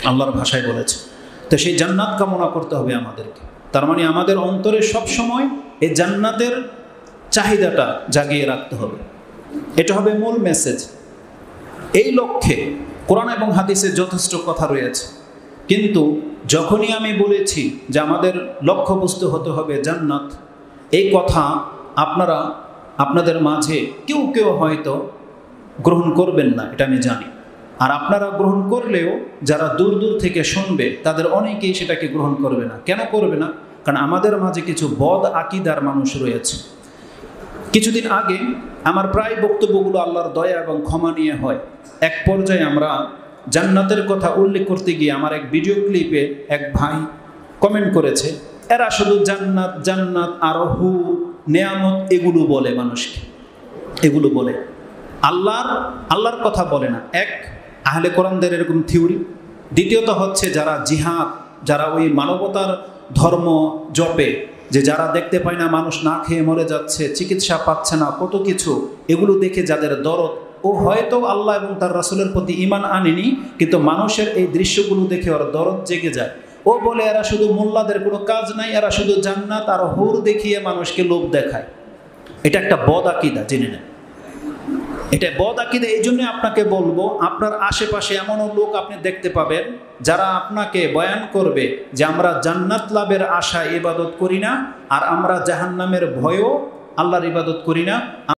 আল্লাহর ভাষায় বলেছে। তো সেই জান্নাত কামনা করতে হবে আমাদেরকে। তার মানে আমাদের অন্তরে সব সময় এই জান্নাতের চাহিদাটা জাগিয়ে রাখতে হবে। এটা হবে মূল মেসেজ। এই লক্ষ্যে কোরআন এবং হাদিসে যথেষ্ট কথা রয়েছে, কিন্তু যখনই আমি বলেছি যে আমাদের লক্ষ্যবস্তু হতে হবে জান্নাত, এই কথা আপনারা আপনাদের মাঝে কেউ কেউ হয়তো গ্রহণ করবেন না, এটা আমি জানি। আর আপনারা গ্রহণ করলেও যারা দূর দূর থেকে শুনবে তাদের অনেকেই সেটাকে গ্রহণ করবে না। কেন করবে না? কারণ আমাদের মাঝে কিছু বদ আকিদার মানুষ রয়েছে। কিছুদিন আগে আমার প্রায় বক্তব্যগুলো আল্লাহর দয়া এবং ক্ষমা নিয়ে হয়। এক পর্যায়ে আমরা জান্নাতের কথা উল্লেখ করতে গিয়ে আমার এক ভিডিও ক্লিপে এক ভাই কমেন্ট করেছে, এরা শুধু জান্নাত জান্নাত আর হুর নেয়ামত এগুলো বলে মানুষকে, এগুলো বলে, আল্লাহর কথা বলে না। এক, আহলে কোরআনদের এরকম থিওরি। দ্বিতীয়ত হচ্ছে যারা জিহাদ, যারা ওই মানবতার ধর্ম জপে, যে যারা দেখতে পায় না মানুষ না খেয়ে মরে যাচ্ছে, চিকিৎসা পাচ্ছে না, কত কিছু, এগুলো দেখে যাদের দরদ, ও হয়তো আল্লাহ এবং তার রাসূলের প্রতি ঈমান আনেনি, কিন্তু মানুষের এই দৃশ্যগুলো দেখে ওর দরদ জেগে যায়। ও বলে এরা শুধু মোল্লাদের কোনো কাজ নাই, এরা শুধু জান্নাত আর হুর দেখিয়ে মানুষকে লোভ দেখায়। এটা একটা বদ আকীদা, জেনে নেন। এটা বদ আকীদা। এই জন্য আপনাকে বলবো, আপনার আশেপাশে এমনও লোক আপনি দেখতে পাবেন যারা আপনাকে বয়ান করবে যে আমরা জান্নাত লাভের আশায় ইবাদত করি না, আর আমরা জাহান্নামের ভয়েও আল্লাহর ইবাদত করি না।